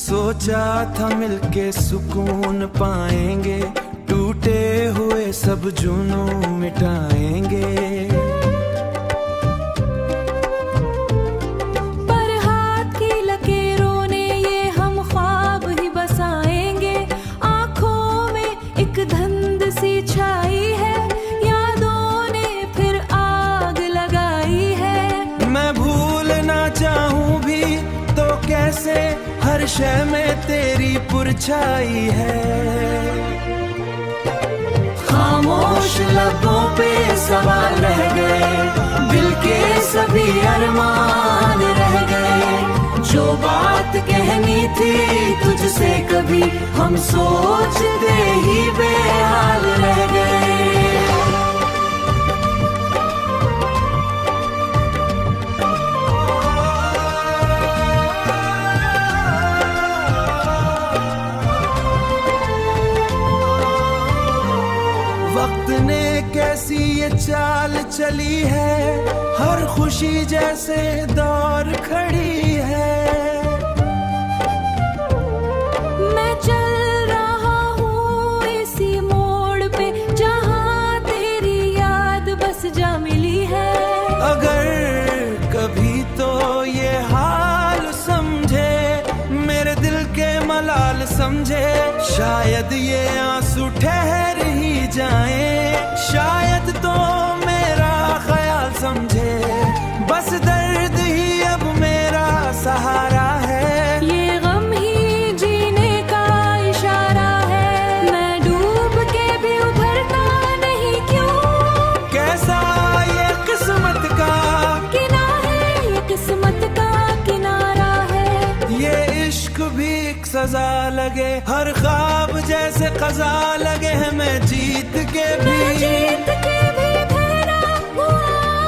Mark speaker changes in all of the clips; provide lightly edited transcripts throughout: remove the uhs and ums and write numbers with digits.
Speaker 1: सोचा था मिलके सुकून पाएंगे, टूटे हुए सब जुनून मिटाएंगे।
Speaker 2: पर हाथ की लकीरों ने ये हम ख्वाब ही बसाएंगे। आंखों में एक धुंध सी छाई है, यादों ने फिर आग लगाई है।
Speaker 1: मैं भूलना चाहूं भी तो कैसे, हर शय में तेरी पुरछाई है। खामोश लबों पे सवाल रह गए, दिल के सभी अरमान रह गए। जो बात कहनी थी तुझसे कभी, हम सोचते ही बेहाल रह गए। वक्त ने कैसी ये चाल चली है, हर खुशी जैसे दौर खड़ी है।
Speaker 2: मैं चल रहा हूँ इसी मोड़ पे, जहाँ तेरी याद बस जा मिली है।
Speaker 1: अगर कभी तो ये हाल समझे, मेरे दिल के मलाल समझे। शायद ये आंसू ठहर ही जाए, शायद तो मेरा ख्याल समझे। बस दर्द ही अब मेरा सहारा है,
Speaker 2: ये गम ही जीने का इशारा है। मैं डूब के भी उभरता नहीं क्यों,
Speaker 1: कैसा ये किस्मत का
Speaker 2: किनारा है, ये किस्मत का किनारा है।
Speaker 1: ये इश्क भी एक सजा लगे, हर ख्वाब जैसे क़ज़ा लगे है। मैं जीत के भी
Speaker 2: ठहरा हुआ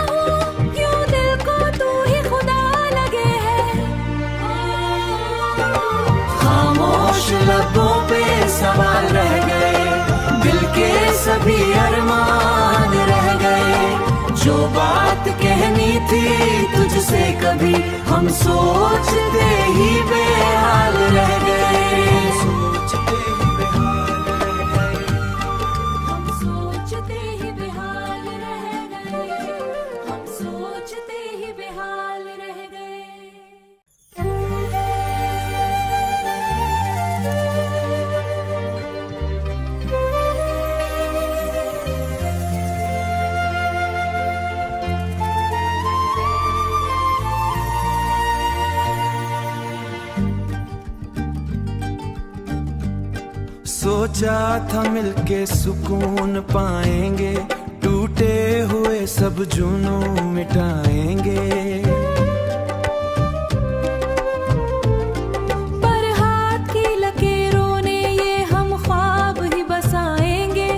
Speaker 2: हूँ, यूं दिल को तू ही खुदा लगे है।
Speaker 1: खामोश लबों पे सवाल रह गए, दिल के सभी अरमान रह गए। जो बात कहनी थी तुझसे कभी, हम सोचते ही बेहाल रह गए।
Speaker 2: हम सोचते ही बेहाल रह गए, हम सोचते ही बेहाल रह गए।
Speaker 1: सोचा था मिलके सुकून पाएंगे, टूटे हुए सब जुनून मिटाएंगे।
Speaker 2: पर हाथ की लकीरों ने ये हम ख्वाब ही बसाएंगे।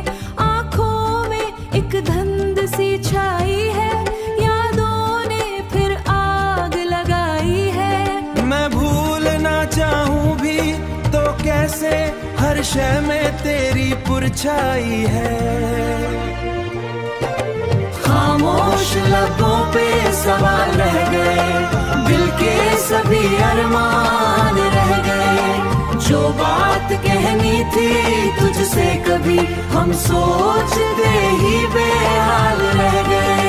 Speaker 2: आंखों में एक धुंध सी छाई है, यादों ने फिर आग लगाई है।
Speaker 1: मैं भूलना चाहूं भी तो कैसे, हर शय में तेरी पुरछाई है। खामोश लबों पे सवाल रह गए, दिल के सभी अरमान रह गए। जो बात कहनी थी तुझसे कभी, हम सोचते ही बेहाल रह गए।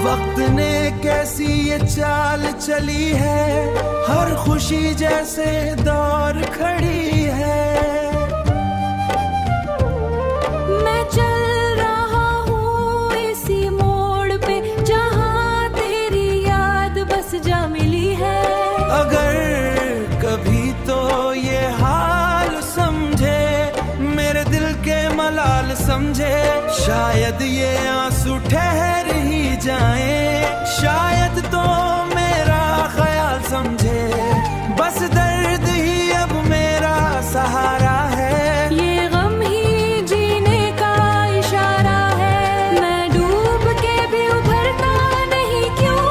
Speaker 1: वक्त ने कैसी ये चाल चली है, हर खुशी जैसे दौर खड़ी है।
Speaker 2: मैं चल रहा हूँ इसी मोड़ पे, जहाँ तेरी याद बस जा मिली है।
Speaker 1: अगर कभी तो ये हाल समझे, मेरे दिल के मलाल समझे। शायद ये आंसू ठहर ही जाए, शायद तो मेरा ख्याल समझे। बस दर्द ही अब मेरा सहारा है,
Speaker 2: ये गम ही जीने का इशारा है। मैं डूब के भी उभरता नहीं क्यों,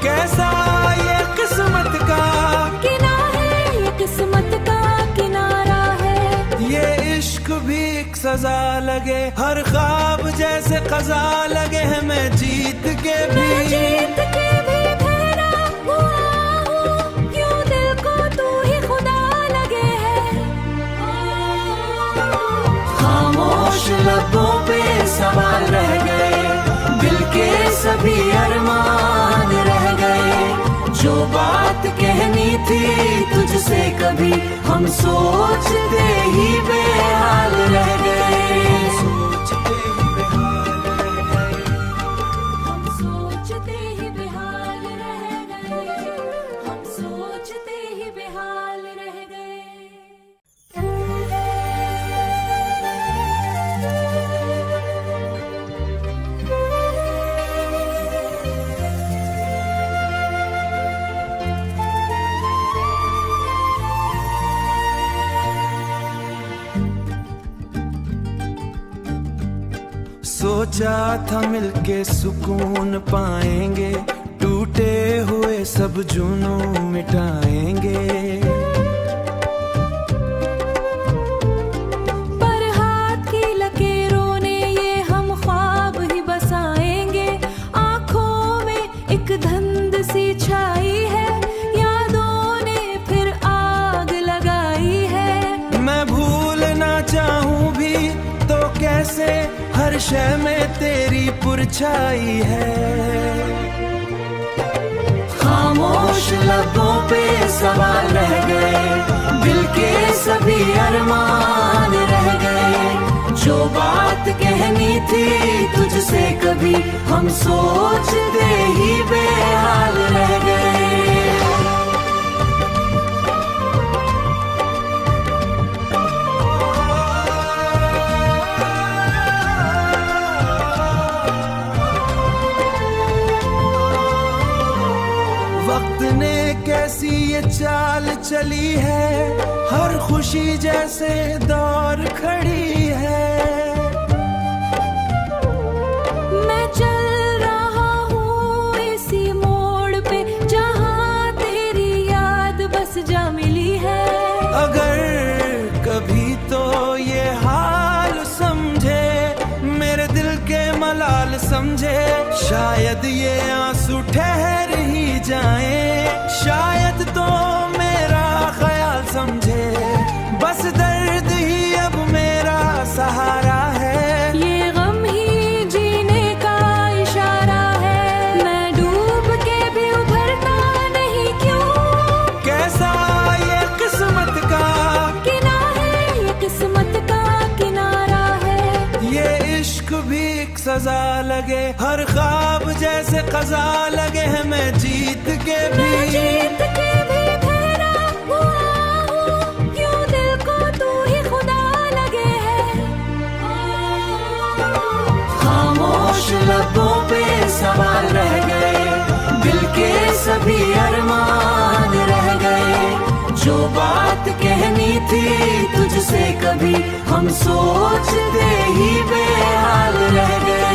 Speaker 1: कैसा ये किस्मत का
Speaker 2: किनारा है, ये किस्मत का किनारा
Speaker 3: लगे, हर ख्वाब जैसे क़ज़ा लगे है, मैं जीत के भी
Speaker 2: जीत के भी ठहरा हुआ हूँ, क्यों दिल को तू ही खुदा लगे है।
Speaker 1: खामोश लबों पे सवाल रह गए, दिल के सभी अरमान रह गए। जो बात कहनी थी तुझसे कभी, हम सोचते ही बेहाल रह गए।
Speaker 2: हम सोचते ही बेहाल रह गए, हम सोचते ही बेहाल रह गए।
Speaker 3: सोचा था मिलके सुकून पाएंगे, टूटे हुए सब जुनून मिटाएंगे।
Speaker 2: पर हाथ की लकीरों ने ये हम ख्वाब ही बसाएंगे। आंखों में एक धुंध सी छाई है, यादों ने फिर आग लगाई है।
Speaker 3: मैं भूलना चाहूं भी तो कैसे, हर शय में तेरी पुरछाई है।
Speaker 1: खामोश लबों पे सवाल रह गए, दिल के सभी अरमान रह गए। जो बात कहनी थी तुझसे कभी, हम सोचते ही बेहाल रह गए।
Speaker 3: वक्त ने कैसी ये चाल चली है, हर खुशी जैसे दौर खड़ी है।
Speaker 2: मैं चल रहा हूँ इसी मोड़ पे, जहाँ तेरी याद बस जा मिली है।
Speaker 3: अगर कभी तो ये हाल समझे, मेरे दिल के मलाल समझे, शायद ये आंसू ठहर ही जाए। शायद तो मेरा ख्याल समझे, बस दर्द ही अब मेरा सहारा है।
Speaker 2: ये गम ही जीने का इशारा है, मैं डूब के भी उभरता नहीं क्यों।
Speaker 3: कैसा ये किस्मत का
Speaker 2: किनारा है, ये किस्मत का किनारा है।
Speaker 3: ये इश्क भी एक सजा लगे, हर ख्वाब जैसे क़ज़ा लगे है, मैं जीत के भी
Speaker 2: जीत के भी ठहरा हुआ हूँ, क्यों दिल को तू ही खुदा लगे है।
Speaker 1: खामोश लबों पे सवाल रह गए, दिल के सभी अरमान रह गए। जो बात कहनी थी तुझसे कभी, हम सोचते ही बेहाल रह गए।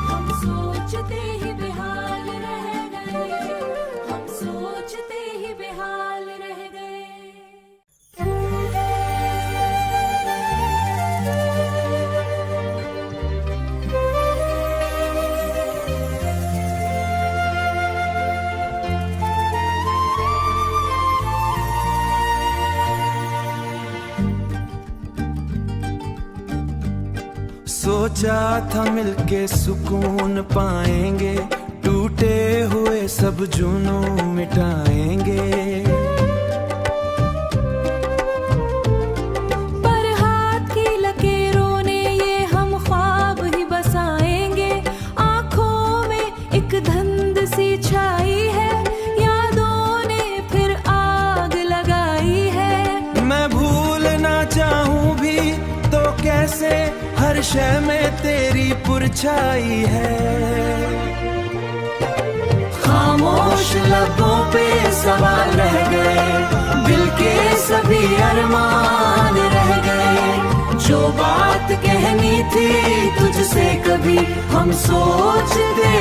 Speaker 2: हम सोचते ही बेहाल रह गए, हम सोचते ही बेहाल रह गए।
Speaker 3: सोचा था मिलके सुकून पाएंगे, टूटे हुए सब जुनून मिटाएंगे।
Speaker 2: पर हाथ की लकीरों ने ये हम ख्वाब ही बसाएंगे। आंखों में एक धुंध सी छाई है, यादों ने फिर आग लगाई है।
Speaker 3: मैं भूलना चाहूं भी तो कैसे, हर शय में तेरी पुरछाई है।
Speaker 1: खामोश लबों पे सवाल रह गए, दिल के सभी अरमान रह गए। जो बात कहनी थी तुझसे कभी, हम सोचते